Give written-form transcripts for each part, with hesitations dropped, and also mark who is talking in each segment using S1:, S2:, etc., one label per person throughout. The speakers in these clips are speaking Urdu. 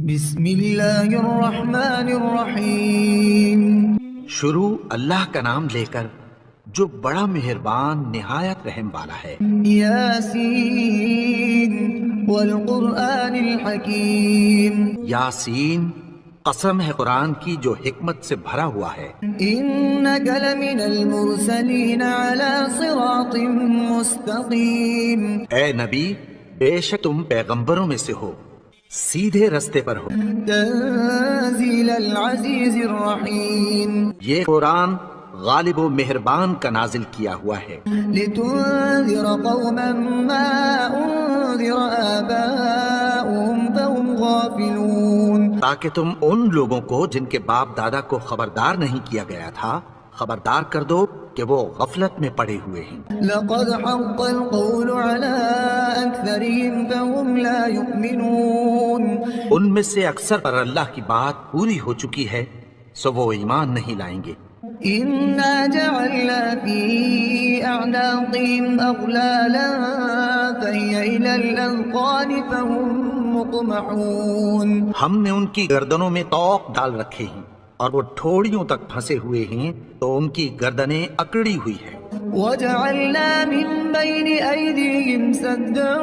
S1: بسم اللہ الرحمن الرحیم۔
S2: شروع اللہ کا نام لے کر جو بڑا مہربان نہایت رحم والا ہے۔
S1: یاسین والقرآن الحکیم۔
S2: یاسین، قسم ہے قرآن کی جو حکمت سے بھرا ہوا ہے۔
S1: انک لمن المرسلین علی صراط مستقیم۔
S2: اے نبی، بے شک تم پیغمبروں میں سے ہو، سیدھے رستے پر ہو۔
S1: تنزیل العزیز الرحیم۔
S2: یہ قرآن غالب و مہربان کا نازل کیا ہوا ہے۔
S1: لتنذر قوما ما انذر آباؤهم فهم غافلون۔
S2: تاکہ تم ان لوگوں کو جن کے باپ دادا کو خبردار نہیں کیا گیا تھا خبردار کر دو کہ وہ غفلت میں پڑے ہوئے ہیں۔
S1: لقد حق القول على أكثرهم فهم لا يؤمنون۔
S2: ان میں سے اکثر پر اللہ کی بات پوری ہو چکی ہے سو وہ ایمان نہیں لائیں گے۔
S1: إنا جعلنا في أعناقهم أغلالا فهي إلى الأذقان فهم مقمحون۔
S2: ہم نے ان کی گردنوں میں طوق ڈال رکھے ہیں اور وہ ٹھوڑیوں تک پھنسے ہوئے ہیں تو ان کی گردنیں اکڑی ہوئی ہیں۔
S1: وجعلنا من بين أيديهم سدا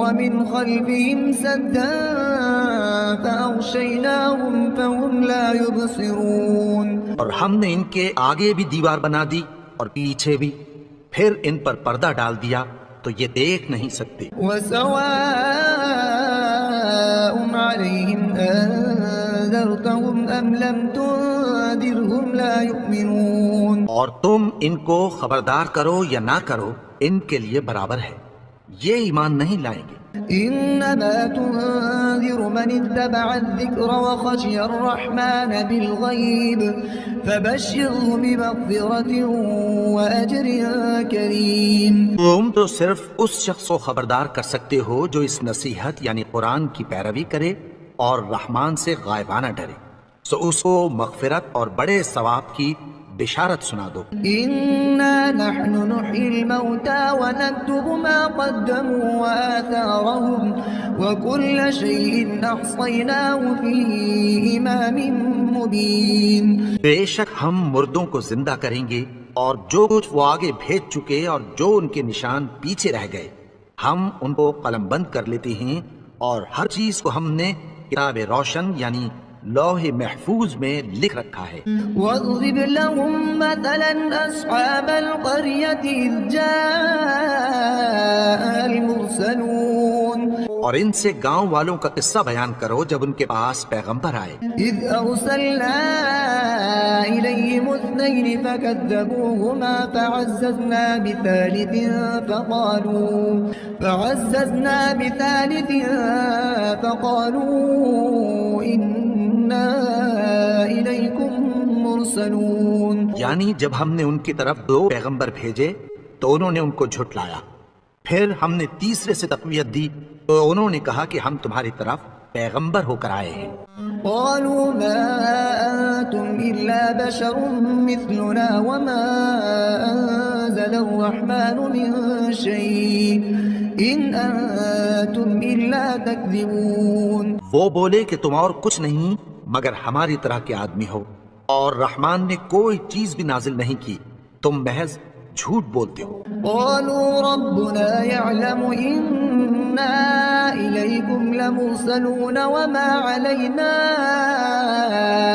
S1: ومن خلفهم سدا فأغشيناهم فهم لا يبصرون۔
S2: اور ہم نے ان کے آگے بھی دیوار بنا دی اور پیچھے بھی، پھر ان پر پردہ ڈال دیا تو یہ دیکھ نہیں سکتے۔
S1: وسواء عليهم أنذرتهم أم لم تنذرهم لا يؤمنون۔
S2: اور تم ان کو خبردار کرو یا نہ کرو ان کے لیے برابر ہے، یہ ایمان نہیں لائیں گے۔
S1: إنما تنذر من اتبع الذكر وخشي الرحمن بالغيب فبشره بمغفرة وأجر كريم۔
S2: تم تو صرف اس شخص کو خبردار کر سکتے ہو جو اس نصیحت یعنی قرآن کی پیروی کرے اور رحمان سے غائبانہ ڈرے، سو اس کو مغفرت اور بڑے ثواب کی بشارت سنا دو۔
S1: إنا نحن نحيي الموتى ونكتب ما قدموا وآثارهم وكل شيء أحصيناه في إمام مبين۔
S2: بے شک ہم مردوں کو زندہ کریں گے اور جو کچھ وہ آگے بھیج چکے اور جو ان کے نشان پیچھے رہ گئے ہم ان کو قلم بند کر لیتے ہیں، اور ہر چیز کو ہم نے کتاب روشن یعنی لوح محفوظ میں لکھ رکھا ہے۔
S1: واضرب لهم مثلا أصحاب القرية إذ جاء المرسلون۔
S2: اور ان سے گاؤں والوں کا قصہ بیان کرو جب ان کے پاس پیغمبر آئے۔
S1: إذ أرسلنا إليهم اثنين فكذبوهما فعززنا بثالث فقالوا إنا إليكم مرسلون۔
S2: یعنی جب ہم نے ان کی طرف دو پیغمبر بھیجے تو انہوں نے ان کو جھٹلایا، پھر ہم نے تیسرے سے تقویت دی تو انہوں نے کہا کہ ہم تمہاری طرف پیغمبر ہو کر آئے ہیں۔
S1: قالوا ما أنتم إلا بشر مثلنا وما أنزل الرحمن من شيء إن أنتم إلا تكذبون۔
S2: وہ بولے کہ تم اور کچھ نہیں مگر ہماری طرح کے آدمی ہو، اور رحمان نے کوئی چیز بھی نازل نہیں کی، تم محض جھوٹ بولتے ہو۔
S1: قالوا ربنا يعلم إنا إليكم لمرسلون وما علينا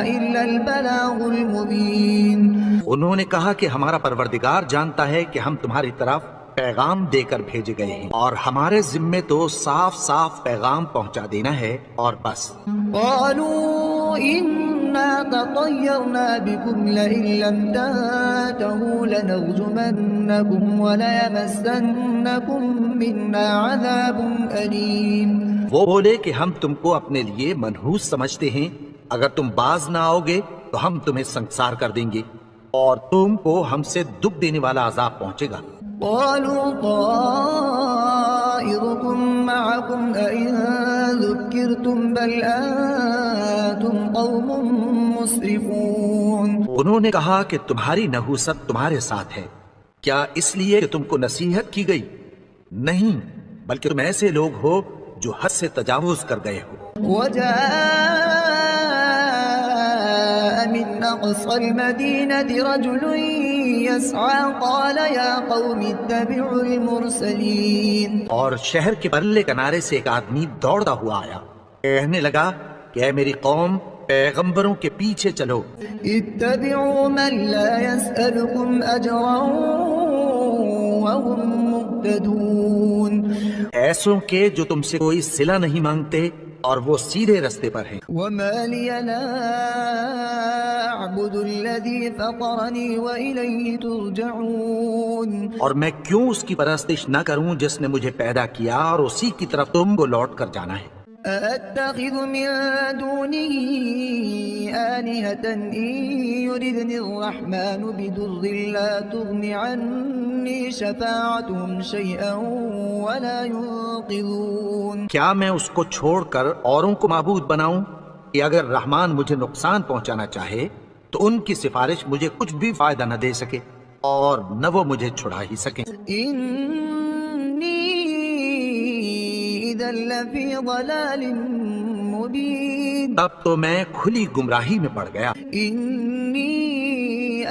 S1: إلا البلاغ المبين۔
S2: انہوں نے کہا کہ ہمارا پروردگار جانتا ہے کہ ہم تمہاری طرف پیغام دے کر بھیجے گئے ہیں، اور ہمارے ذمے تو صاف صاف پیغام پہنچا دینا ہے اور بس۔
S1: قالوا إنا تطيرنا بكم لئن لم تنتهوا لنرجمنكم وليمسنكم منا عذاب أليم۔
S2: وہ بولے کہ ہم تم کو اپنے لیے منحوس سمجھتے ہیں، اگر تم باز نہ آؤ گے تو ہم تمہیں سنسار کر دیں گے اور تم کو ہم سے دکھ دینے والا عذاب پہنچے گا۔
S1: قالوا طائركم معكم أئن ذكرتم بل أنتم قوم مسرفون۔
S2: انہوں نے کہا کہ تمہاری نحوست تمہارے ساتھ ہے، کیا اس لیے کہ تم کو نصیحت کی گئی؟ نہیں، بلکہ تم ایسے لوگ ہو جو حد سے تجاوز کر گئے ہو۔
S1: وجاء من أقصى المدينة رجل يسعى قال يا قوم اتبعوا المرسلين.
S2: اور شہر کے پرلے کنارے سے ایک آدمی دوڑتا ہوا آیا، کہنے لگا کہ اے میری قوم، پیغمبروں کے پیچھے چلو.
S1: اتبعوا من لا يسألكم أجرا وهم مهتدون.
S2: ایسوں کے جو تم سے کوئی صلہ نہیں مانگتے اور وہ سیدھے رستے پر ہیں.
S1: وما لي لا أعبد الذي فطرني وإليه ترجعون.
S2: اور میں کیوں اس کی پرستش نہ کروں جس نے مجھے پیدا کیا اور اسی کی طرف تم کو لوٹ کر جانا ہے.
S1: أأتخذ من دونه آلهة إن يردني الرحمن بضر لا تغن عني شفاعتهم شيئا ولا ينقذون.
S2: کیا میں اس کو چھوڑ کر اوروں کو معبود بناؤں کہ اگر رحمان مجھے نقصان پہنچانا چاہے تو ان کی سفارش مجھے کچھ بھی فائدہ نہ دے سکے اور نہ وہ مجھے چھڑا ہی سکیں.
S1: إذا لفي ضلال مبين.
S2: تب تو میں کھلی گمراہی میں پڑ گیا.
S1: إني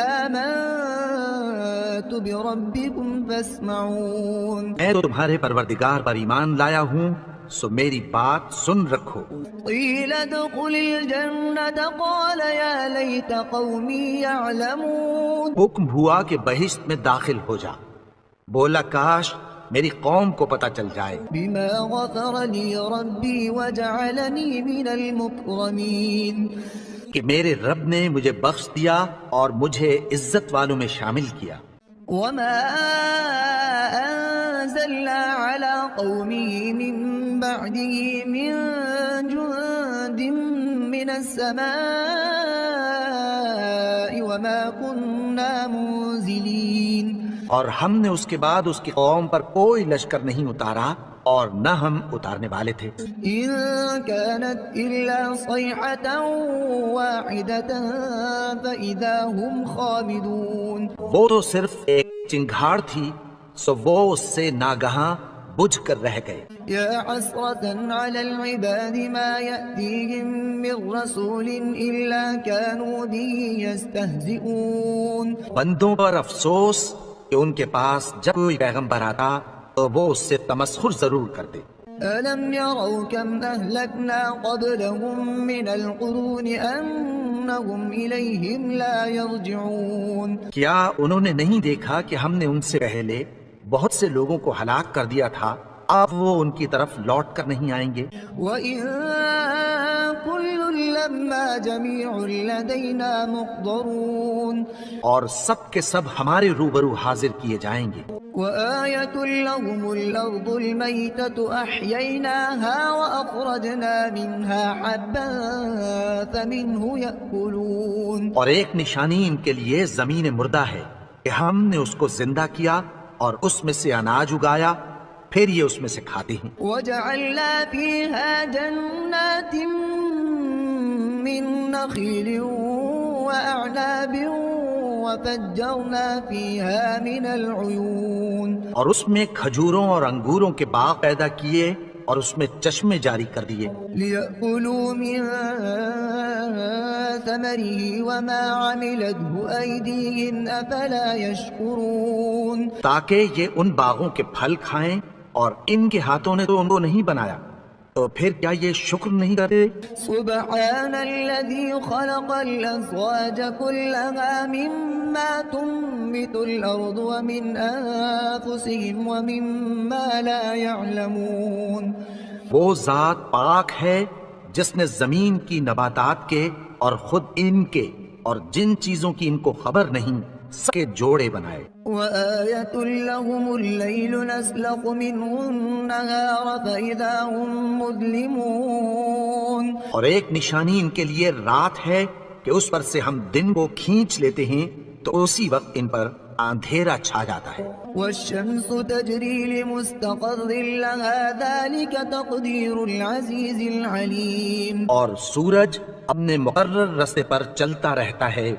S1: آمنت بربكم فاسمعون.
S2: میں تو تمہارے پروردگار پر ایمان لایا ہوں، سو میری بات سن رکھو.
S1: قيل ادخل الجنة قال يا ليت قومي يعلمون.
S2: حکم ہوا کہ بہشت میں داخل ہو جا. بولا کاش میری قوم کو پتہ چل جائے.
S1: بما غفر لي ربي وجعلني من المكرمين.
S2: کہ میرے رب نے مجھے بخش دیا اور مجھے عزت والوں میں شامل کیا.
S1: وما أنزلنا على قومه من بعده من جند من السماء وما كنا منزلين.
S2: اور ہم نے اس کے بعد اس کی قوم پر کوئی لشکر نہیں اتارا اور نہ ہم اتارنے والے تھے.
S1: إن كانت إلا صيحة واحدة فإذا هم خامدون.
S2: وہ تو صرف ایک چنگھاڑ تھی، سو وہ اس سے ناگہاں بجھ کر رہ گئے.
S1: يا حسرة على العباد ما يأتيهم من رسول إلا كانوا به يستهزئون.
S2: بندوں پر افسوس کہ ان کے پاس جب کوئی پیغمبر آتا تو وہ اس سے تمسخر ضرور کرتے.
S1: ألم يروا كم أهلكنا قبلهم من القرون أنهم إليهم لا يرجعون.
S2: کیا انہوں نے نہیں دیکھا کہ ہم نے ان سے پہلے بہت سے لوگوں کو ہلاک کر دیا تھا، اب وہ ان کی طرف لوٹ کر نہیں آئیں گے.
S1: وَإِن كُلٌّ لَمَّا جَمِيعٌ لَدَيْنَا مُحْضَرُونَ.
S2: اور سب کے سب ہمارے روبرو حاضر کیے جائیں گے.
S1: وَآيَةٌ لَهُمُ الْأَرْضُ الْمَيْتَةُ أَحْيَيْنَاهَا وَأَخْرَجْنَا مِنْهَا حَبًّا فَمِنْهُ يَأْكُلُونَ.
S2: اور ایک نشانی ان کے لیے زمین مردہ ہے کہ ہم نے اس کو زندہ کیا اور اس میں سے اناج اگایا، پھر یہ اس میں سے کھاتے ہیں.
S1: وَجَعَلْنَا فِيهَا جَنَّاتٍ مِّن نَخِيلٍ وَأَعْنَابٍ وَفَجَّرْنَا فِيهَا مِنَ الْعُيُونِ.
S2: اور اس میں کھجوروں اور انگوروں کے باغ پیدا کیے اور اس میں چشمے جاری کر دیے.
S1: لِيَأْكُلُوا مِن ثَمَرِهِ وَمَا عَمِلَتْهُ أَيْدِيهِمْ أَفَلَا يَشْكُرُونَ.
S2: تاکہ یہ ان باغوں کے پھل کھائیں اور ان کے ہاتھوں نے تو ان کو نہیں بنایا، تو پھر کیا یہ شکر نہیں کرتے؟
S1: سبحان الذي خلق الأزواج كلها مما تنبت الأرض ومن أنفسهم ومما لا يعلمون.
S2: وہ ذات پاک ہے جس نے زمین کی نباتات کے اور خود ان کے اور جن چیزوں کی ان کو خبر نہیں سب کے جوڑے بنائے.
S1: وآية لهم الليل نسلخ منه النهار فإذا هم مظلمون.
S2: اور ایک نشانی ان کے لیے رات ہے کہ اس پر سے ہم دن کو کھینچ لیتے ہیں تو اسی وقت ان پر اندھیرا چھا جاتا ہے.
S1: والشمس تجري لمستقر لها ذلك تقدير العزيز العليم.
S2: اور سورج اپنے مقرر راستے پر چلتا رہتا ہے،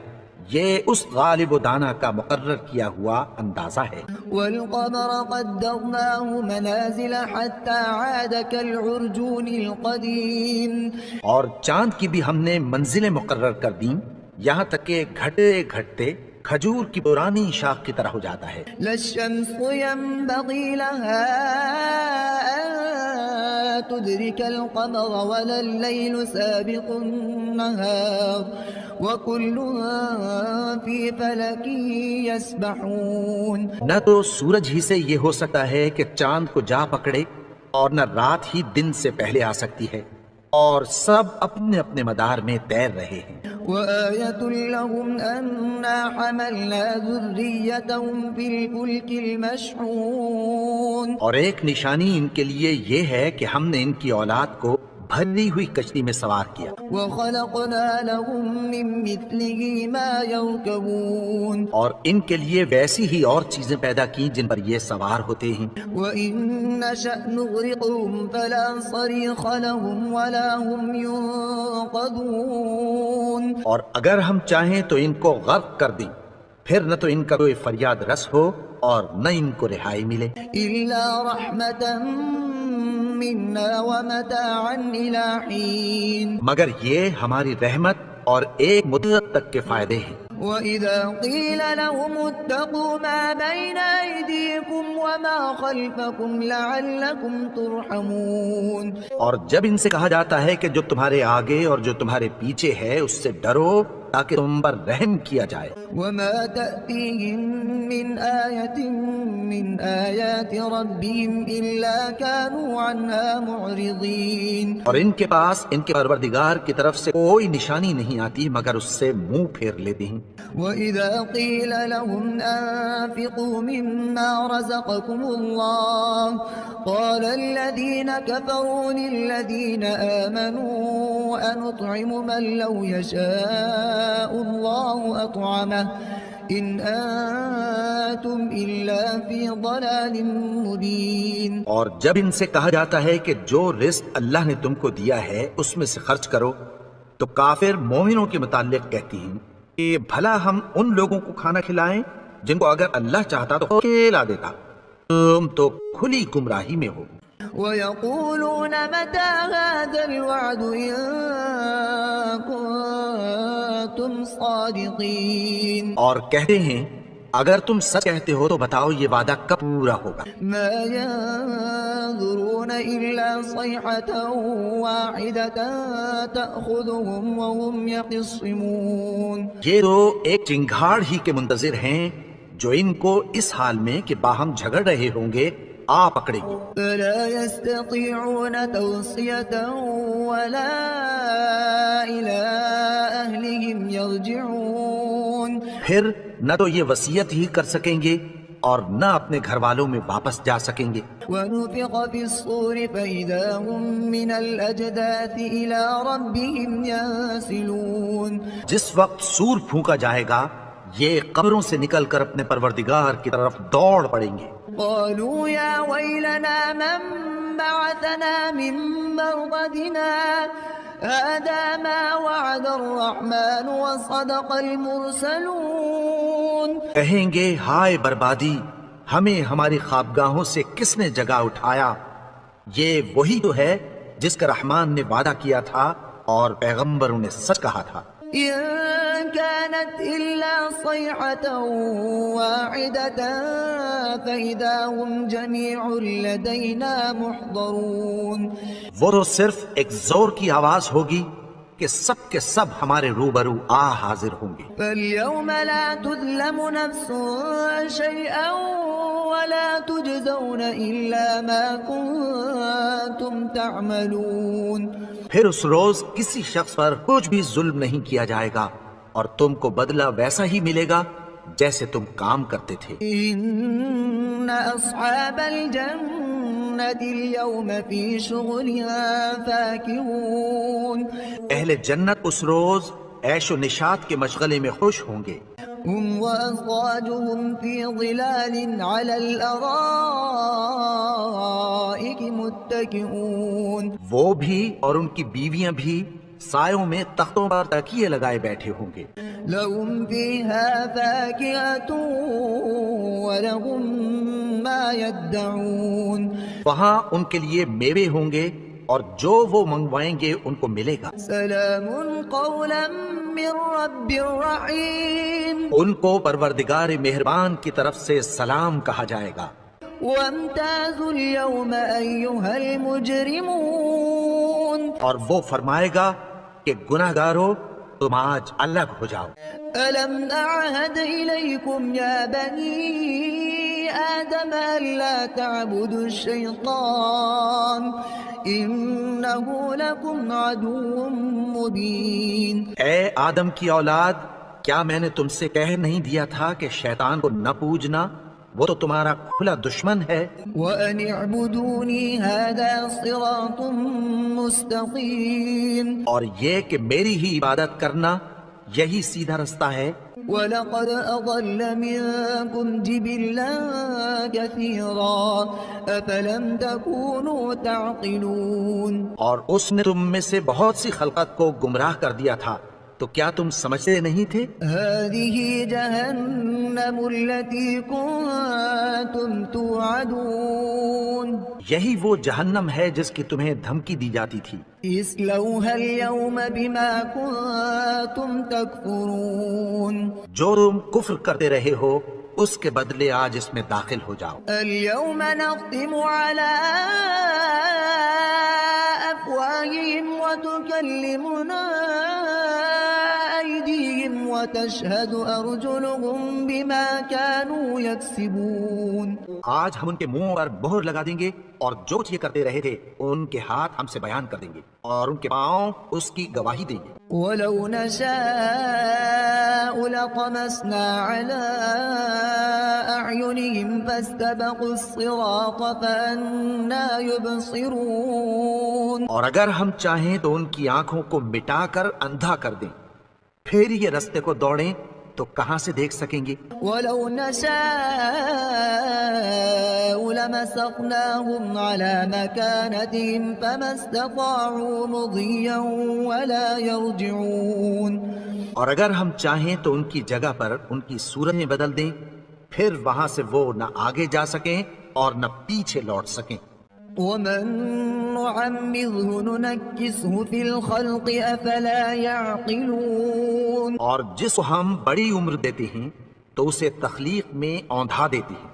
S2: یہ اس غالب و دانا کا مقرر کیا ہوا اندازہ ہے۔
S1: والقمر قدرناه منازل حتى عاد كالعرجون القديم
S2: اور چاند کی بھی ہم نے منزلیں مقرر کر دیں یہاں تک کہ گھٹتے گھٹتے کھجور کی پرانی شاخ کی طرح ہو جاتا ہے۔
S1: لا الشمس ينبغي لها أن تدرك القمر ولا الليل سابق النهار وكل في فلك يسبحون۔
S2: نہ تو سورج ہی سے یہ ہو سکتا ہے کہ چاند کو جا پکڑے اور نہ رات ہی دن سے پہلے آ سکتی ہے، اور سب اپنے اپنے مدار میں تیر رہے ہیں۔
S1: وآية لهم أنا حملنا ذريتهم في الفلك المشحون۔
S2: اور ایک نشانی ان کے لیے یہ ہے کہ ہم نے ان کی اولاد کو بھری ہوئی کشتی میں سوار کیا،
S1: وخلقنا لهم من مثله ما يركبون۔
S2: اور ان کے لیے ویسی ہی اور چیزیں پیدا کی جن پر یہ سوار ہوتے ہیں۔
S1: وإن نشأ نغرقهم فلا صريخ لهم ولا هم ينقذون۔
S2: اور اگر ہم چاہیں تو ان کو غرق کر دیں، پھر نہ تو ان کا کوئی فریاد رس ہو اور نہ ان کو رہائی ملے۔
S1: إلا رحمة منا ومتاعا إلى حين۔
S2: مگر یہ ہماری رحمت اور ایک مدت تک کے فائدے ہیں۔
S1: وإذا قيل لهم اتقوا ما بين أيديكم وما خلفكم لعلكم ترحمون۔
S2: اور جب ان سے کہا جاتا ہے کہ جو تمہارے آگے اور جو تمہارے پیچھے ہے اس سے ڈرو تاکہ تم پر رحم کیا جائے۔
S1: وما تأتيهم من آية من آيات ربهم إلا كانوا عنها معرضين۔
S2: اور ان کے پاس ان کے پروردگار کی طرف سے کوئی نشانی نہیں آتی مگر اس سے منہ پھیر لیتے ہیں۔
S1: وإذا قيل لهم أنفقوا مما رزقكم الله قال الذين كفروا للذين آمنوا أنطعم من لو يشاء الله أطعمه إن أنتم إلا في ضلال مبين۔
S2: اور جب ان سے کہا جاتا ہے کہ جو رزق اللہ نے تم کو دیا ہے اس میں سے خرچ کرو تو کافر مومنوں کے متعلق کہتی ہیں کہ بھلا ہم ان لوگوں کو کھانا کھلائیں جن کو اگر اللہ چاہتا تو کھلا دیتا، تم تو کھلی گمراہی میں ہو۔
S1: ويقولون متى هذا الوعد إن كنتم صادقين۔
S2: اور کہتے ہیں اگر تم سچ کہتے ہو تو بتاؤ یہ وعدہ کب پورا ہوگا۔
S1: ما ينظرون إلا صيحة واحدة تأخذهم وهم يخصمون۔
S2: یہ تو ایک چنگھاڑ ہی کے منتظر ہیں جو ان کو اس حال میں کہ باہم جھگڑ رہے ہوں گے آ پکڑے گی۔
S1: فلا يستطيعون توصية ولا إلى أهلهم يرجعون۔
S2: پھر نہ تو یہ وصیت ہی کر سکیں گے اور نہ اپنے گھر والوں میں واپس جا سکیں گے۔
S1: ونفخ في الصور فإذا هم من الأجداث إلى ربهم ينسلون۔
S2: جس وقت سور پھونکا جائے گا یہ قبروں سے نکل کر اپنے پروردگار کی طرف دوڑ پڑیں گے۔
S1: قالوا يا ويلنا من بعثنا من مرقدنا هذا ما وعد الرحمن وصدق المرسلون۔
S2: کہیں گے ہائے بربادی، ہمیں ہماری خوابگاہوں سے کس نے جگا اٹھایا، یہ وہی تو ہے جس کا رحمان نے وعدہ کیا تھا اور پیغمبروں نے سچ کہا تھا۔
S1: إن كانت إلا صيحة واحدة فإذا هم جميع لدينا محضرون۔
S2: وہ تو صرف ایک زور کی آواز ہوگی کہ سب کے سب ہمارے روبرو حاضر ہوں گے۔
S1: فاليوم لا تظلم نفس شيئا ولا تجزون إلا ما كنتم تعملون۔
S2: پھر اس روز کسی شخص پر کچھ بھی ظلم نہیں کیا جائے گا اور تم کو بدلہ ویسا ہی ملے گا جیسے تم کام کرتے تھے۔
S1: إن أصحاب الجنة اليوم في شغلها فاكهون۔
S2: اہل جنت اس روز عیش و نشاط کے مشغلے میں خوش ہوں گے۔
S1: هم وأزواجهم في ظلال على الأرائك متكئون۔
S2: وہ بھی اور ان کی بیویاں بھی سایوں میں تختوں پر تکیے لگائے بیٹھے ہوں گے.
S1: لهم فيها فاكهة ولهم ما يدعون
S2: وہاں ان کے لیے میوے ہوں گے اور جو وہ منگوائیں گے ان کو ملے گا.
S1: سلام قولا من رب رحيم
S2: ان کو پروردگار مہربان کی طرف سے سلام کہا جائے گا.
S1: وامتازوا اليوم أيها المجرمون
S2: اور وہ فرمائے گا کہ گناہگارو تم آج الگ ہو جاؤ.
S1: ألم أعهد إليكم يا بني آدم ألا تعبدوا الشيطان إنه لكم عدو مبين.
S2: اے آدم کی اولاد، کیا میں نے تم سے کہہ نہیں دیا تھا کہ شیطان کو نہ پوجنا؟ وہ تو تمہارا کھلا دشمن ہے.
S1: وأن اعبدوني هذا صراط مستقيم.
S2: اور یہ کہ میری ہی عبادت کرنا یہی سیدھا رستہ ہے.
S1: وَلَقَدْ أَضَلَّ مِنكُمْ جِبِلًّا كَثِيرًا أَفَلَمْ تَكُونُوا تَعْقِلُونَ.
S2: اور اس نے تم میں سے بہت سی خلقت کو گمراہ کر دیا تھا، تو کیا تم سمجھتے نہیں تھے؟
S1: هَذِهِ جَهَنَّمُ الَّتِي كُنتُمْ تُوعَدُونَ.
S2: یہی وہ جہنم ہے جس کی تمہیں دھمکی دی جاتی تھی.
S1: اصلوها اليوم بما كنتم تكفرون.
S2: جو تم کفر کرتے رہے ہو اس کے بدلے آج اس میں داخل ہو جاؤ.
S1: اليوم نختم على أفواههم وتكلمنا أيديهم وتشهد أرجلهم بما كانوا يكسبون.
S2: آج ہم ان کے منہ پر مہر لگا دیں گے اور جو یہ کرتے رہے تھے ان کے ہاتھ ہم سے بیان کر دیں گے اور ان کے پاؤں اس کی گواہی دیں گے.
S1: ولو نشاء لطمسنا على أعينهم فاستبقوا الصراط فأنى يبصرون.
S2: اور اگر ہم چاہیں تو ان کی آنکھوں کو مٹا کر اندھا کر دیں، پھر یہ رستے کو دوڑیں تو کہاں سے دیکھ سکیں گے.
S1: ولو نشاء لمسخناهم على مكانتهم فما استطاعوا مضيا ولا يرجعون.
S2: اور اگر ہم چاہیں تو ان کی جگہ پر ان کی صورتیں بدل دیں، پھر وہاں سے وہ نہ آگے جا سکیں اور نہ پیچھے لوٹ سکیں.
S1: ومن نعمره ننكسه في الخلق أفلا يعقلون.
S2: اور جس کو ہم بڑی عمر دیتے ہیں تو اسے تخلیق میں اوندھا دیتے ہیں،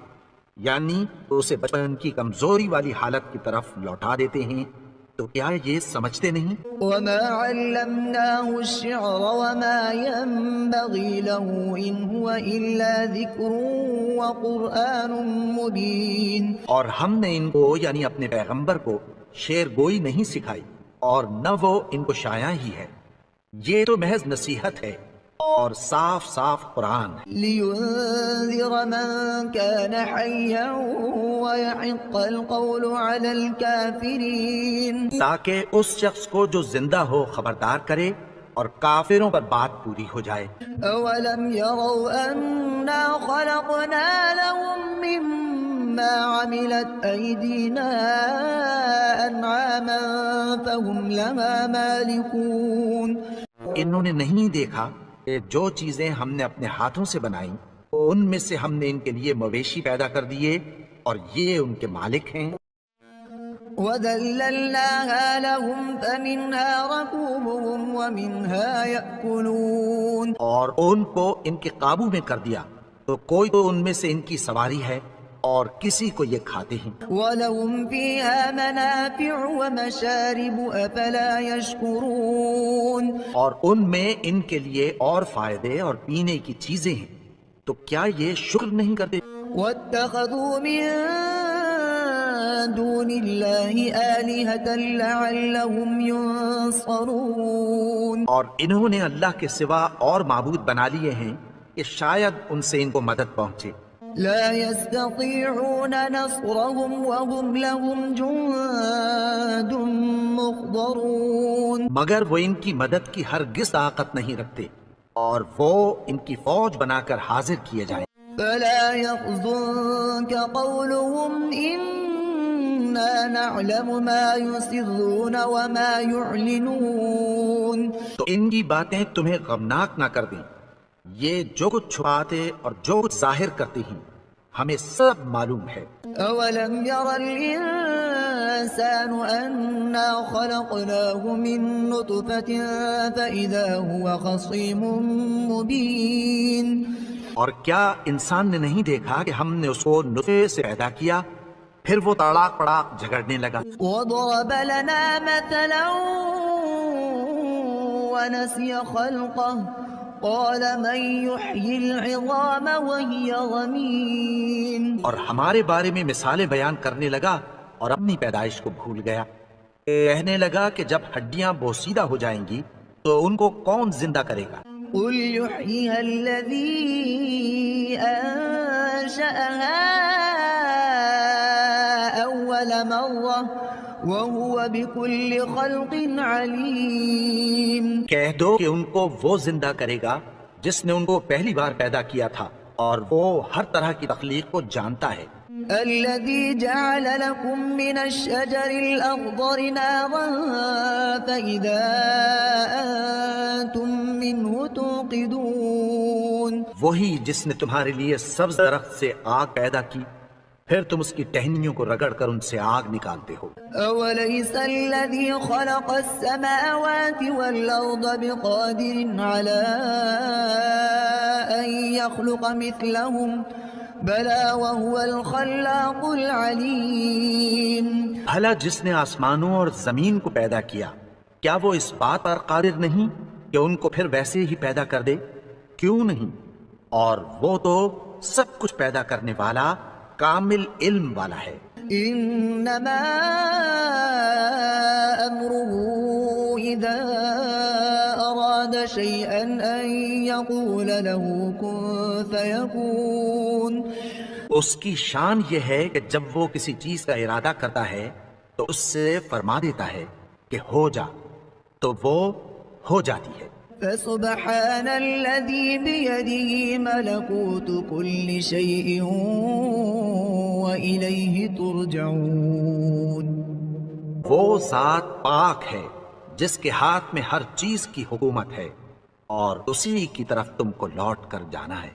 S2: یعنی اسے بچپن کی کمزوری والی حالت کی طرف لوٹا دیتے ہیں. تو کیا یہ سمجھتے نہیں؟
S1: وما علمناه الشعر وما ينبغي له إن هو إلا ذكر وقرآن مبين.
S2: اور ہم نے ان کو یعنی اپنے پیغمبر کو شعر گوئی نہیں سکھائی اور نہ وہ ان کو شایع ہی ہے، یہ تو محض نصیحت ہے اور صاف صاف قرآن ہے.
S1: لينذر من كان حيا ويحق القول على الكافرين.
S2: تاکہ اس شخص کو جو زندہ ہو خبردار کرے اور کافروں پر بات پوری ہو جائے.
S1: أولم يروا أنا خلقنا لهم مما عملت أيدينا أنعاما فهم لها مالكون.
S2: انہوں نے نہیں دیکھا کہ جو چیزیں ہم نے اپنے ہاتھوں سے بنائیں ان میں سے ہم نے ان کے لیے مویشی پیدا کر دیے اور یہ ان کے مالک ہیں.
S1: وَذَلَّلْنَاهَا لَهُمْ فَمِنْهَا رَكُوبُهُمْ وَمِنْهَا يَأْكُلُونَ.
S2: اور ان کو ان کے قابو میں کر دیا تو کوئی تو ان میں سے ان کی سواری ہے اور کسی کو یہ کھاتے ہیں.
S1: وَلَهُمْ فِيهَا مَنَافِعُ وَمَشَارِبُ أَفَلَا يَشْكُرُونَ.
S2: اور ان میں ان کے لیے اور فائدے اور پینے کی چیزیں ہیں، تو کیا یہ شکر نہیں کرتے؟
S1: وَاتَّخَذُوا مِن دون الله آلهة لعلهم ينصرون.
S2: اور انہوں نے اللہ کے سوا اور معبود بنا لیے ہیں کہ شاید ان سے ان کو مدد پہنچے.
S1: لا يستطيعون نصرهم وهم لهم جند مخضرون.
S2: مگر وہ ان کی مدد کی ہرگز طاقت نہیں رکھتے اور وہ ان کی فوج بنا کر حاضر کیے جائیں.
S1: فلا يحزنك قولهم إنا نعلم ما يسرون وما يعلنون.
S2: تو ان کی باتیں تمہیں غمناک نہ کر دیں. یہ جو کچھ چھپاتے اور جو کچھ ظاہر کرتے ہیں ہمیں سب معلوم ہے.
S1: أولم ير الإنسان أنا خلقناه من نطفة فإذا هو خصيم مبين.
S2: اور کیا انسان نے نہیں دیکھا کہ ہم نے اس کو نطفے سے پیدا کیا پھر وہ تڑاک پڑاک جھگڑنے لگا.
S1: وضرب لنا مثلا ونسي خلقه قال من يحيي العظام وهي رميم.
S2: اور ہمارے بارے میں مثالیں بیان کرنے لگا اور اپنی پیدائش کو بھول گیا. کہنے لگا کہ جب ہڈیاں بوسیدہ ہو جائیں گی تو ان کو کون زندہ کرے گا؟
S1: قل يحييها الذي أنشأها أول مرة وهو بكل خلق عليم.
S2: کہہ دو کہ ان کو وہ زندہ کرے گا جس نے ان کو پہلی بار پیدا کیا تھا اور وہ ہر طرح کی تخلیق کو جانتا ہے.
S1: الذي جعل لكم من الشجر الأخضر نارا فإذا أنتم منه توقدون.
S2: وہی جس نے تمہارے لیے سبز درخت سے آگ پیدا کی پھر تم اس کی ٹہنیوں کو رگڑ کر ان سے آگ نکالتے ہو.
S1: أوليس الذي خلق السماوات والأرض بقادر على أن يخلق مثلهم بلى وهو الخلاق العليم.
S2: بھلا جس نے آسمانوں اور زمین کو پیدا کیا کیا وہ اس بات پر قادر نہیں کہ ان کو پھر ویسے ہی پیدا کر دے؟ کیوں نہیں؟ اور وہ تو سب کچھ پیدا کرنے والا کامل علم والا ہے.
S1: إنما أمره إذا أراد شيئا أن يقول له كن فيكون.
S2: اس کی شان یہ ہے کہ جب وہ کسی چیز کا ارادہ کرتا ہے تو اس سے فرما دیتا ہے کہ ہو جا تو وہ ہو جاتی ہے.
S1: فسبحان الذي بيده ملكوت كل شيء وإليه ترجعون.
S2: وہ ذات پاک ہے جس کے ہاتھ میں ہر چیز کی حکومت ہے اور اسی کی طرف تم کو لوٹ کر جانا ہے.